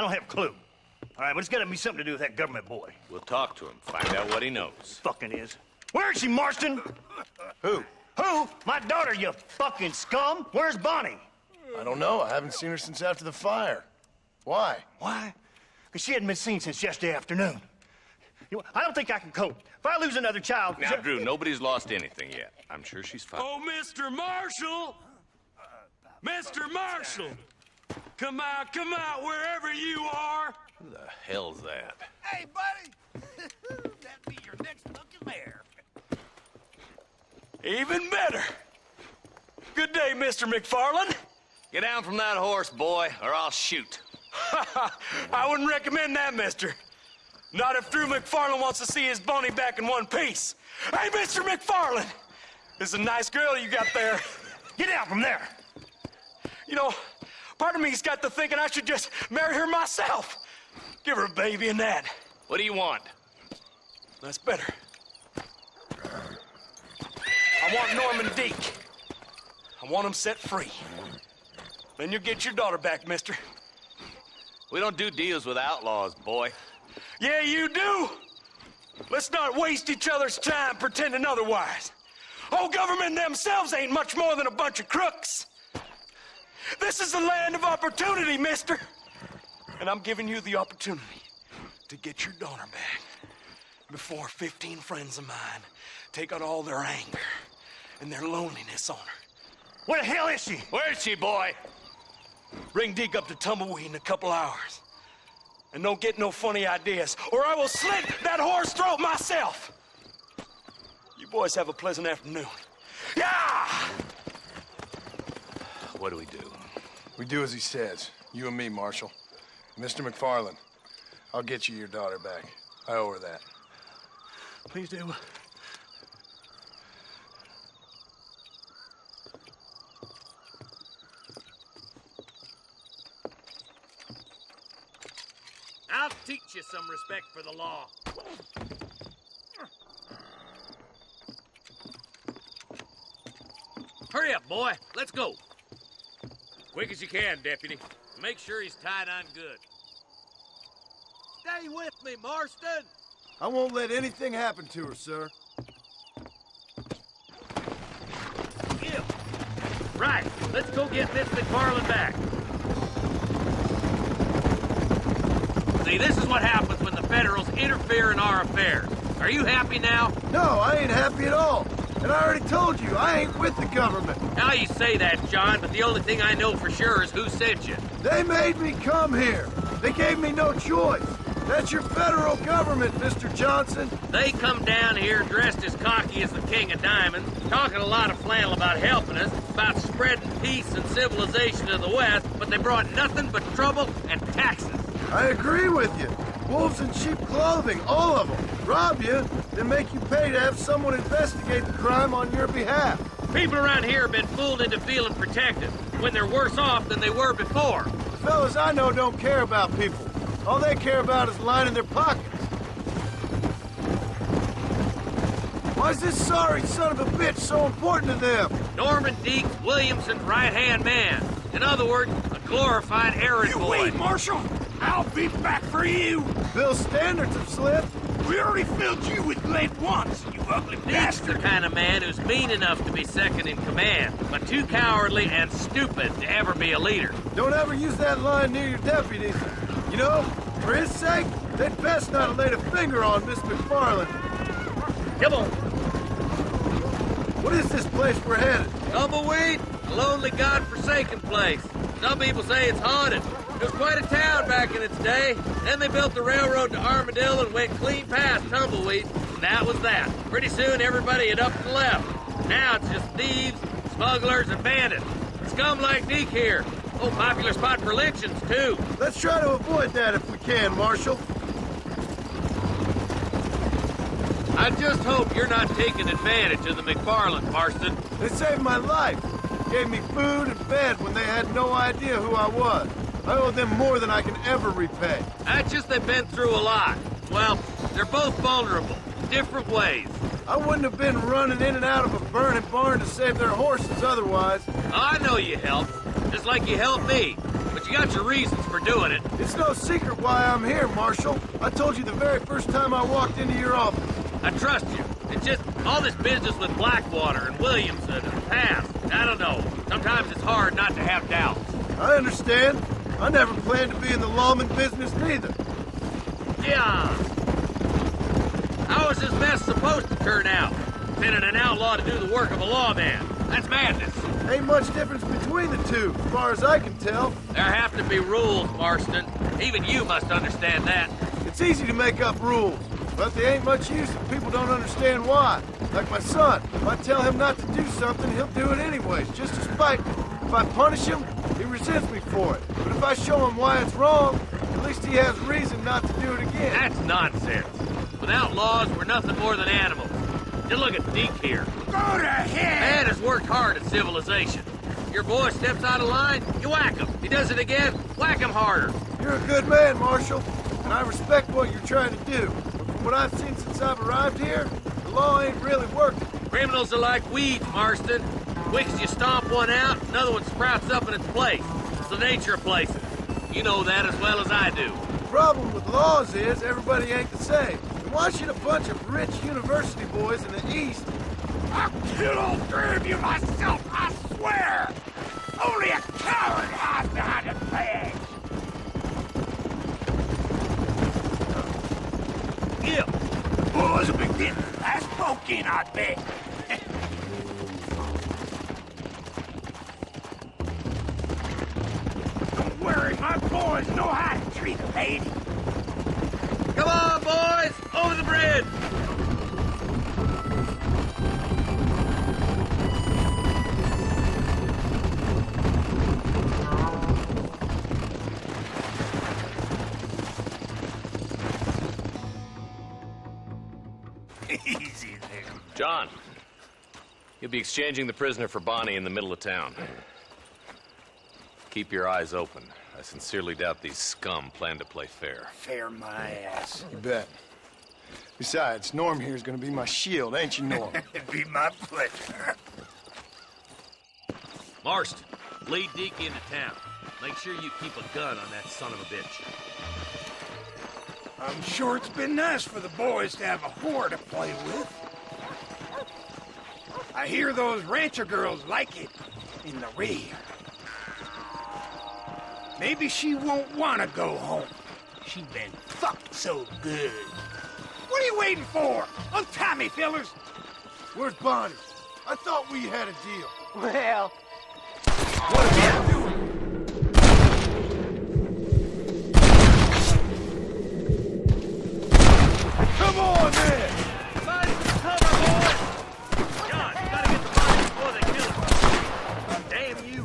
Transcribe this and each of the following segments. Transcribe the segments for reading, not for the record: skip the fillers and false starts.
don't have a clue. All right, but it's gotta be something to do with that government boy. We'll talk to him, find out what he knows. Fucking is. Where is she, Marston? Who? Who? My daughter, you fucking scum. Where's Bonnie? I don't know. I haven't seen her since after the fire. Why? Why? Because she hadn't been seen since yesterday afternoon. You know, I don't think I can cope. If I lose another child... Now, Drew, nobody's lost anything yet. I'm sure she's fine. Oh, Mr. Marshall! Mr. Marshall! Come out, wherever you are! Who the hell's that? Hey, buddy! That'd be your next looking mare. Even better! Good day, Mr. McFarland. Get down from that horse, boy, or I'll shoot. I wouldn't recommend that, mister. Not if Drew McFarland wants to see his Boney back in one piece. Hey, Mr. McFarland! This is a nice girl you got there. Get out from there! You know, part of me's got to thinking I should just marry her myself. Give her a baby and that. What do you want? That's better. I want Norman Deke. I want him set free. Then you'll get your daughter back, mister. We don't do deals with outlaws, boy. Yeah, you do. Let's not waste each other's time pretending otherwise. Oh, government themselves ain't much more than a bunch of crooks. This is the land of opportunity, mister. And I'm giving you the opportunity to get your daughter back before 15 friends of mine take out all their anger and their loneliness on her. Where the hell is she? Where is she, boy? Bring Deke up to Tumbleweed in a couple hours. And don't get no funny ideas, or I will slit that horse throat myself. You boys have a pleasant afternoon. Yeah! What do we do? We do as he says. You and me, Marshal. Mr. McFarland, I'll get you your daughter back. I owe her that. Please do. I'll teach you some respect for the law. Hurry up, boy. Let's go. Quick as you can, Deputy. Make sure he's tied on good. Stay with me, Marston. I won't let anything happen to her, sir. Give. Right. Let's go get Miss McFarland back. See, this is what happens when the Federals interfere in our affairs. Are you happy now? No, I ain't happy at all. And I already told you, I ain't with the government. Now you say that, John, but the only thing I know for sure is who sent you. They made me come here. They gave me no choice. That's your federal government, Mr. Johnson. They come down here dressed as cocky as the King of Diamonds, talking a lot of flannel about helping us, about spreading peace and civilization to the West, but they brought nothing but trouble and taxes. I agree with you. Wolves in sheep clothing, all of them. Rob you, then make you pay to have someone investigate the crime on your behalf. People around here have been fooled into feeling protected, when they're worse off than they were before. The fellas I know don't care about people. All they care about is lining their pockets. Why is this sorry son of a bitch so important to them? Norman Deke's Williamson's right-hand man. In other words, a glorified errand boy. Wait, Marshal! I'll be back for you! Bill's standards have slipped. We already filled you with lead once, you ugly Deke's the bastard! kind of man who's mean enough to be second in command, but too cowardly and stupid to ever be a leader. Don't ever use that line near your deputies. You know, for his sake, they'd best not have laid a finger on Miss McFarland. Come on. What is this place we're headed? Tumbleweed, a lonely, god-forsaken place. Some people say it's haunted. It was quite a town back in its day. Then they built the railroad to Armadillo and went clean past Tumbleweed, and that was that. Pretty soon, everybody had up and left. Now it's just thieves, smugglers, and bandits. Scum like Deke here. Oh, popular spot for lynchings, too. Let's try to avoid that if we can, Marshal. I just hope you're not taking advantage of the McFarland, Marston. They saved my life. Gave me food and bed when they had no idea who I was. I owe them more than I can ever repay. That's just they've been through a lot. Well, they're both vulnerable, different ways. I wouldn't have been running in and out of a burning barn to save their horses otherwise. I know you helped, just like you helped me. But you got your reasons for doing it. It's no secret why I'm here, Marshal. I told you the very first time I walked into your office. I trust you. It's just all this business with Blackwater and Williamson and the past. I don't know. Sometimes it's hard not to have doubts. I understand. I never planned to be in the lawman business neither. Yeah. How is this mess supposed to turn out? Sending an outlaw to do the work of a lawman. That's madness. Ain't much difference between the two, as far as I can tell. There have to be rules, Marston. Even you must understand that. It's easy to make up rules, but they ain't much use if people don't understand why. Like my son. If I tell him not to do something, he'll do it anyways, just to spite me. If I punish him, he resents me for it. But if I show him why it's wrong, at least he has reason not to do it again. That's nonsense. Without laws, we're nothing more than animals. Just look at Deke here. Go to hell! Man has worked hard at civilization. Your boy steps out of line, you whack him. He does it again, whack him harder. You're a good man, Marshal, and I respect what you're trying to do. But from what I've seen since I've arrived here, the law ain't really working. Criminals are like weeds, Marston. Quick as you stomp one out, another one sprouts up in its place. It's the nature of places. You know that as well as I do. The problem with laws is everybody ain't the same. And why should a bunch of rich university boys in the East... I'll kill all three of you myself, I swear! Only a coward hides behind a badge! Yeah, boys will be getting last poke in, I bet. Don't worry, my boys know how to treat a lady. Come on, boys! Over the bridge! Easy there. John, you'll be exchanging the prisoner for Bonnie in the middle of town. Keep your eyes open. I sincerely doubt these scum plan to play fair. Fair my ass. You bet. Besides, Norm here is gonna be my shield, ain't you, Norm? It'd be my pleasure. Marston, lead Deke into town. Make sure you keep a gun on that son of a bitch. I'm sure it's been nice for the boys to have a whore to play with. I hear those rancher girls like it in the rear. Maybe she won't want to go home. She been fucked so good. What are you waiting for? Untie me, fellers. Where's Bonnie? I thought we had a deal. Well, What are you doing? Come on, man! Somebody cover, boys! John, you gotta get the body before they kill him. Damn you.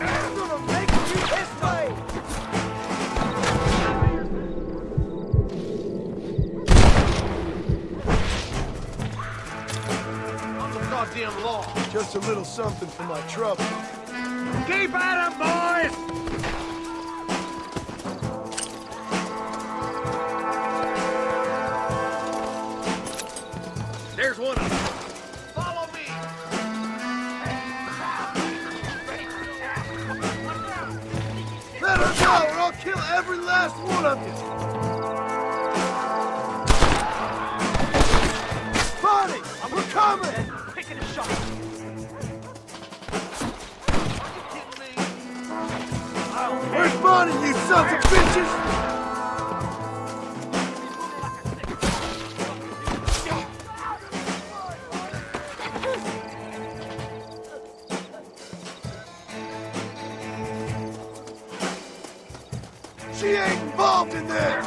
I'm gonna make you this way. Goddamn law. Just a little something for my trouble. Keep at 'em, boys! There's one of them. Follow me. Let her go, or I'll kill every last one of you! Bonnie! We're coming! Picking a shot. Where's Bonnie, you sons of bitches? She ain't involved in this!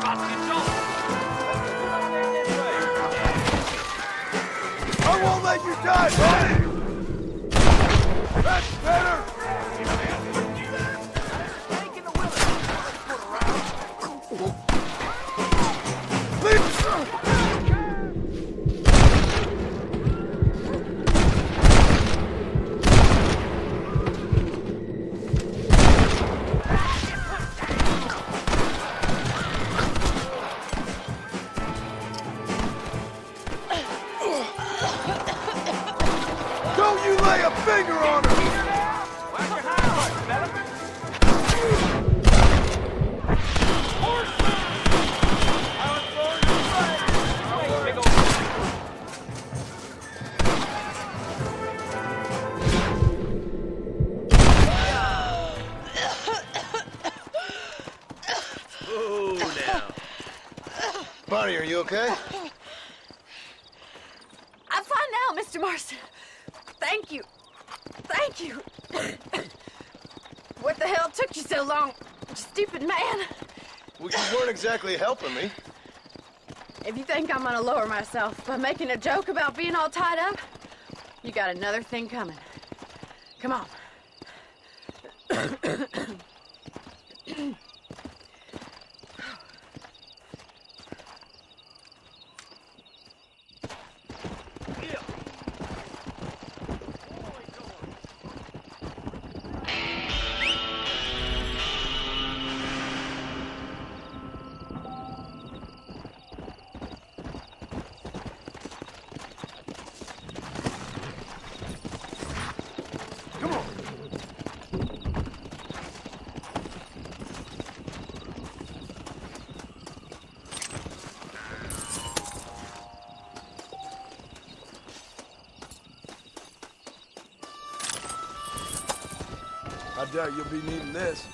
I won't let you die, Bonnie! That's better! Don't you lay a finger on her! Bonnie, are you okay? I'm fine now, Mr. Marston. Thank you. Thank you. What the hell took you so long, you stupid man? Well, you weren't exactly helping me. If you think I'm gonna lower myself by making a joke about being all tied up, you got another thing coming. Come on. I doubt you'll be needing this.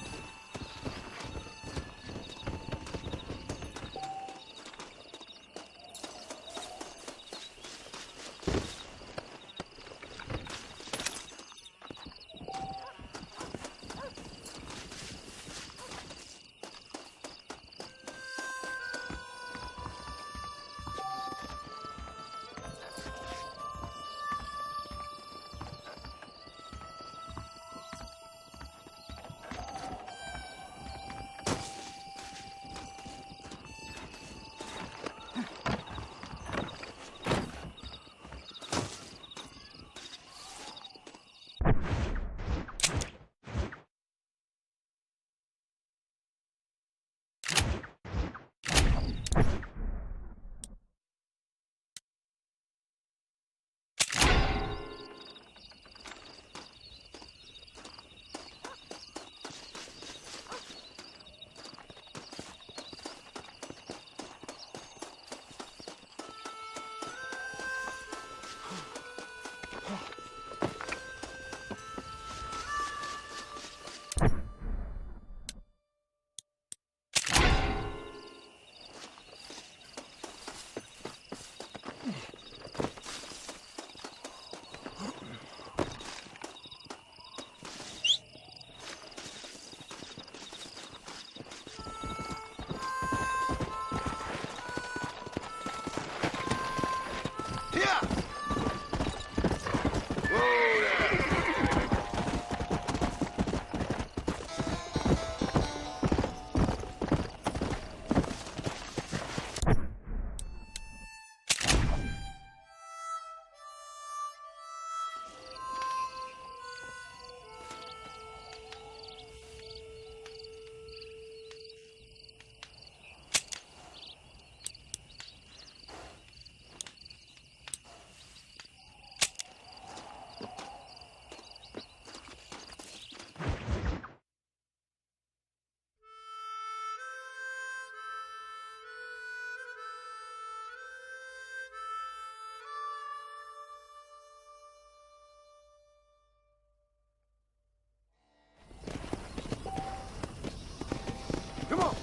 Come on.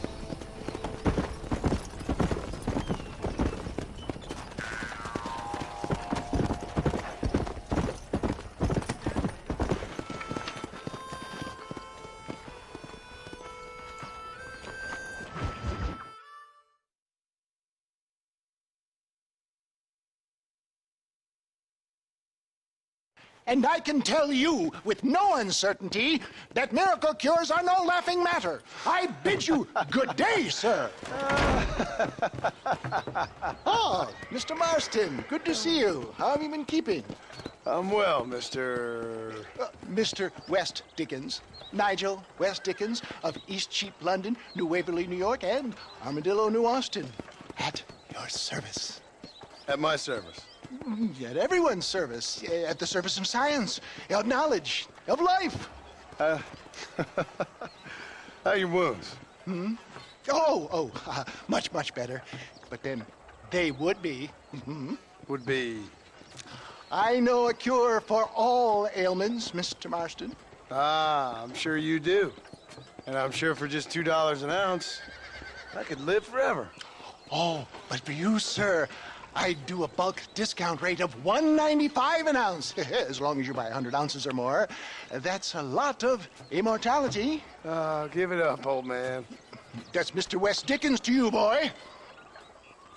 And I can tell you with no uncertainty that miracle cures are no laughing matter. I bid you good day, sir. Oh, Mr. Marston, good to see you. How have you been keeping? I'm well, Mr. Mr. West Dickens. Nigel West Dickens of East Cheap, London, New Waverly, New York, and Armadillo, New Austin. At your service. At my service. At everyone's service. At the service of science, of knowledge, of life. How are your wounds? Much, much better. But then they would be. Would be... I know a cure for all ailments, Mr. Marston. Ah, I'm sure you do. And I'm sure for just $2 an ounce, I could live forever. Oh, but for you, sir, I'd do a bulk discount rate of $1.95 an ounce, as long as you buy 100 ounces or more. That's a lot of immortality. Give it up, old man. That's Mr. West Dickens to you, boy.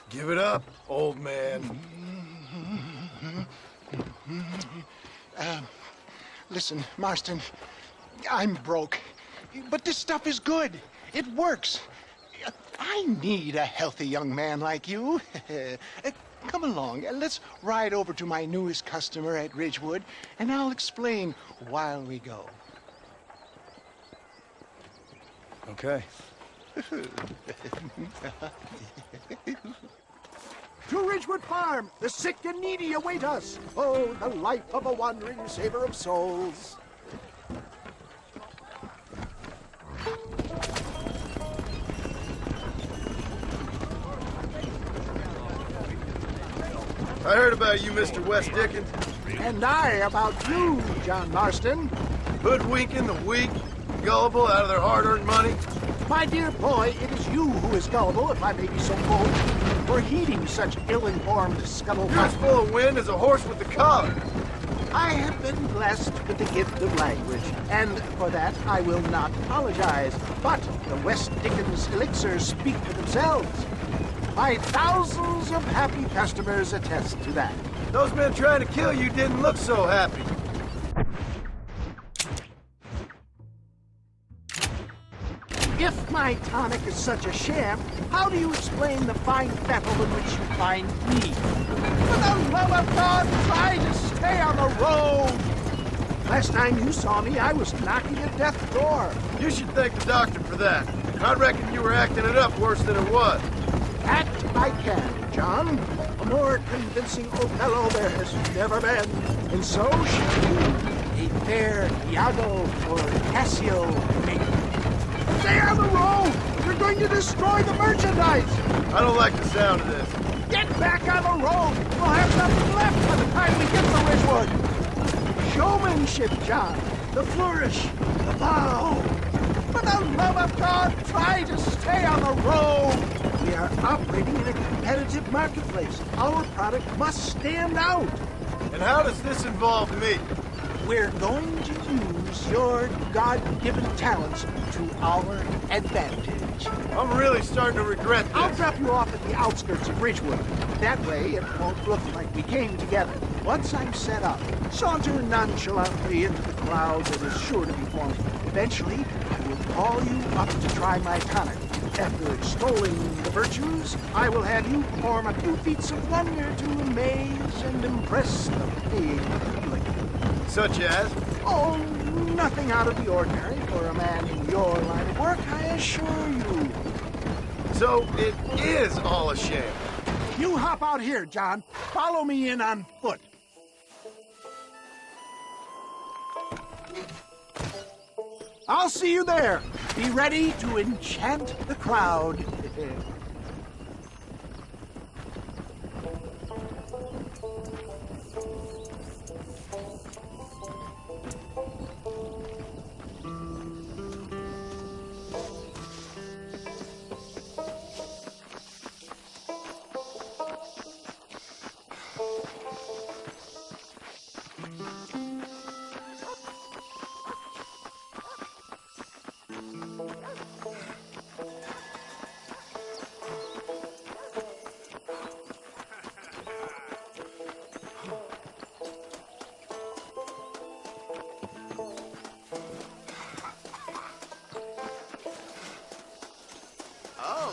Give it up, old man. Listen, Marston, I'm broke, but this stuff is good. It works. I need a healthy young man like you. Come along, let's ride over to my newest customer at Ridgewood, and I'll explain while we go. Okay. To Ridgewood Farm, the sick and needy await us. Oh, the life of a wandering saver of souls. I heard about you, Mr. West Dickens. And I about you, John Marston. Hoodwinking the weak, gullible out of their hard-earned money. My dear boy, it is you who is gullible, if I may be so bold, for heeding such ill-informed You're scuttlebutt. as full of wind as a horse with the collar. I have been blessed with the gift of language, and for that I will not apologize. But the West Dickens elixirs speak for themselves. My thousands of happy customers attest to that. Those men trying to kill you didn't look so happy. If my tonic is such a sham, how do you explain the fine battle in which you find me? For the love of God, try to stay on the road! Last time you saw me, I was knocking at death's door. You should thank the doctor for that. I reckon you were acting it up worse than it was. That I can, John. A more convincing Othello there has never been. And so should you, a fair Iago or Cassio, maybe. Stay on the road! You're going to destroy the merchandise! I don't like the sound of this. Get back on the road! We'll have nothing left by the time we get to Ridgewood! Showmanship, John! The flourish! The bow! For the love of God, try to stay on the road! We are operating in a competitive marketplace. Our product must stand out. And how does this involve me? We're going to use your God-given talents to our advantage. I'm really starting to regret this. I'll drop you off at the outskirts of Ridgewood. That way, it won't look like we came together. Once I'm set up, saunter nonchalantly into the crowd that is sure to be forming. Eventually, I will call you up to try my tonic. After extolling the virtues, I will have you perform a few feats of wonder to amaze and impress the paying public. Such as? Oh, nothing out of the ordinary for a man in your line of work, I assure you. So it is all a sham. You hop out here, John. Follow me in on foot. I'll see you there. Be ready to enchant the crowd.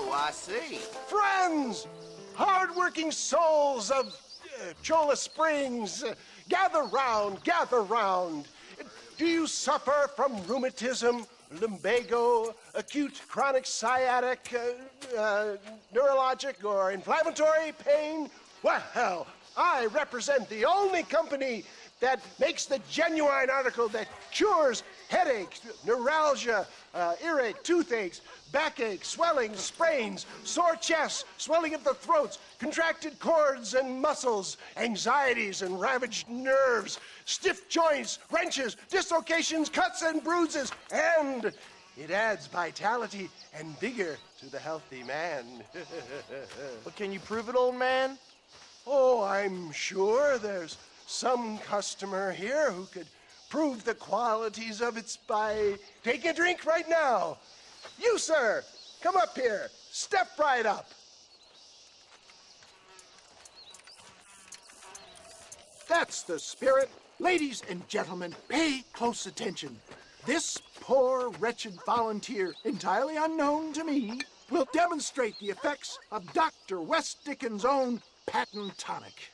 I see. Friends, hard-working souls of Cholla Springs, gather round, gather round. Do you suffer from rheumatism, lumbago, acute chronic sciatic, neurologic, or inflammatory pain? Well, I represent the only company that makes the genuine article that cures headaches, neuralgia, earache, toothaches, backache, swelling, sprains, sore chests, swelling of the throats, contracted cords and muscles, anxieties and ravaged nerves, stiff joints, wrenches, dislocations, cuts and bruises, and It adds vitality and vigor to the healthy man. But can you prove it, old man? Oh, I'm sure there's some customer here who could prove the qualities of it by taking a drink right now. You, sir, come up here. Step right up. That's the spirit. Ladies and gentlemen, pay close attention. This poor, wretched volunteer, entirely unknown to me, will demonstrate the effects of Dr. West Dickens' own patent tonic.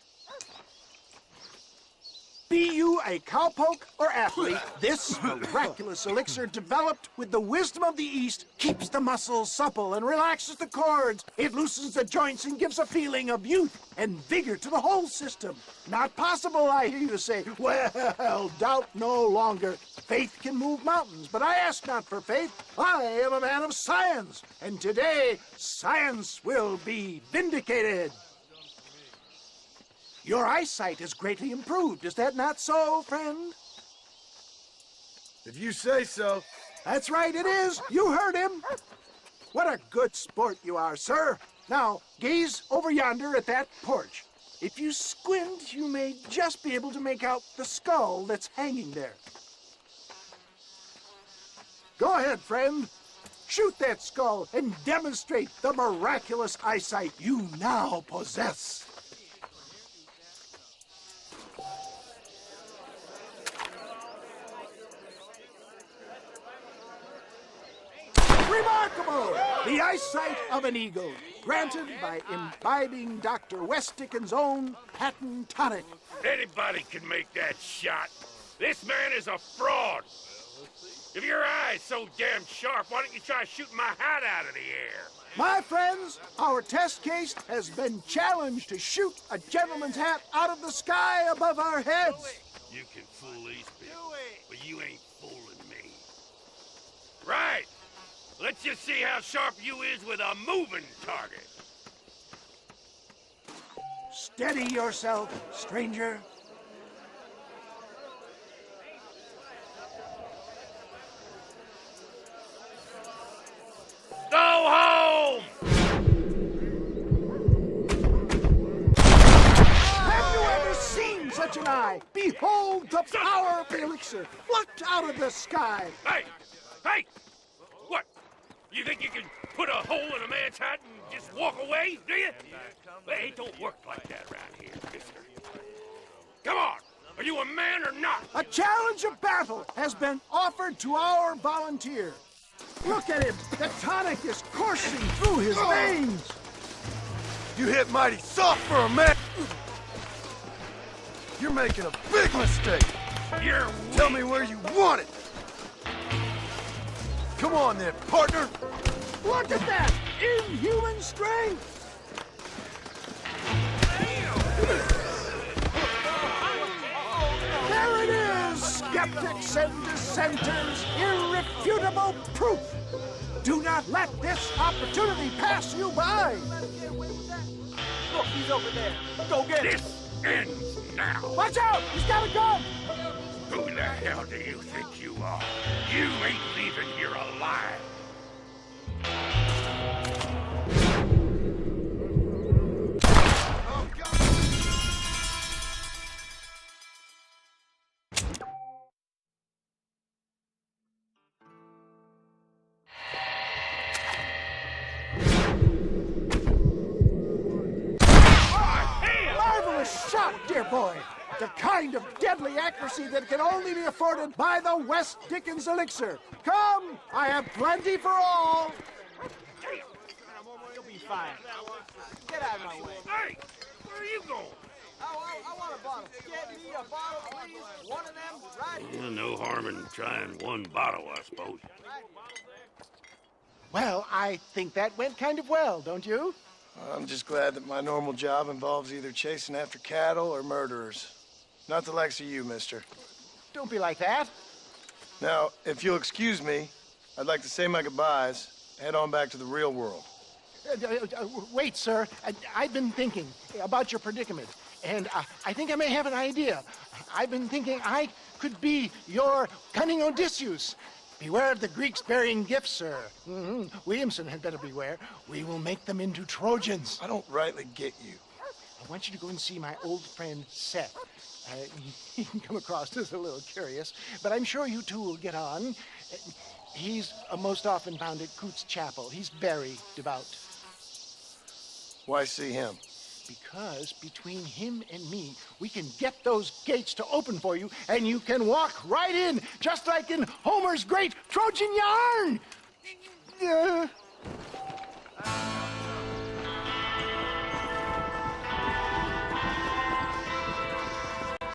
Be you a cowpoke or athlete, this miraculous elixir developed with the wisdom of the East keeps the muscles supple and relaxes the cords. It loosens the joints and gives a feeling of youth and vigor to the whole system. Not possible, I hear you say. Well, doubt no longer. Faith can move mountains, but I ask not for faith. I am a man of science, and today science will be vindicated. Your eyesight is greatly improved. Is that not so, friend? If you say so. That's right, it is. You heard him. What a good sport you are, sir. Now, gaze over yonder at that porch. If you squint, you may just be able to make out the skull that's hanging there. Go ahead, friend. Shoot that skull and demonstrate the miraculous eyesight you now possess. Remarkable! The eyesight of an eagle, granted by imbibing Dr. West Dickens' own patent tonic. Anybody can make that shot. This man is a fraud. If your eye's so damn sharp, why don't you try shooting my hat out of the air? My friends, our test case has been challenged to shoot a gentleman's hat out of the sky above our heads. You can fool these people, but you ain't fooling me. Right. Let's just see how sharp you is with a moving target. Steady yourself, stranger. Go home! Have you ever seen such an eye? Behold the power of the elixir, plucked out of the sky. Hey! Hey! What? You think you can put a hole in a man's hat and just walk away, do you? Hey, it don't work like that around here, mister. Come on! Are you a man or not? A challenge of battle has been offered to our volunteer. Look at him! The tonic is coursing through his veins! You hit mighty soft for a man. You're making a big mistake. You're Tell me where you want it. Come on then, partner. Look at that! Inhuman strength! There it is! Skeptics and dissenters, irrefutable proof! Do not let this opportunity pass you by! Look, he's over there. Go get him. This ends now. Watch out! He's got a gun! Who the hell do you think you are? You ain't leaving here alive. Marvelous shot, dear boy! The kind of deadly accuracy that can only be afforded by the West Dickens elixir. Come, I have plenty for all. You'll be fine. Get out of my way. Hey, where are you going? I want a bottle. Get me a bottle, please. One of them, right here. No harm in trying one bottle, I suppose. Well, I think that went kind of well, don't you? I'm just glad that my normal job involves either chasing after cattle or murderers. Not the likes of you, mister. Don't be like that. Now, if you'll excuse me, I'd like to say my goodbyes, head on back to the real world. Wait, sir. I've been thinking about your predicament, and I think I may have an idea. I've been thinking I could be your cunning Odysseus. Beware of the Greeks bearing gifts, sir. Williamson had better beware. We will make them into Trojans. I don't rightly get you. I want you to go and see my old friend Seth. He can come across as a little curious, but I'm sure you two will get on. He's most often found at Coots Chapel. He's very devout. Why see him? Because between him and me, we can get those gates to open for you, and you can walk right in, just like in Homer's great Trojan yarn!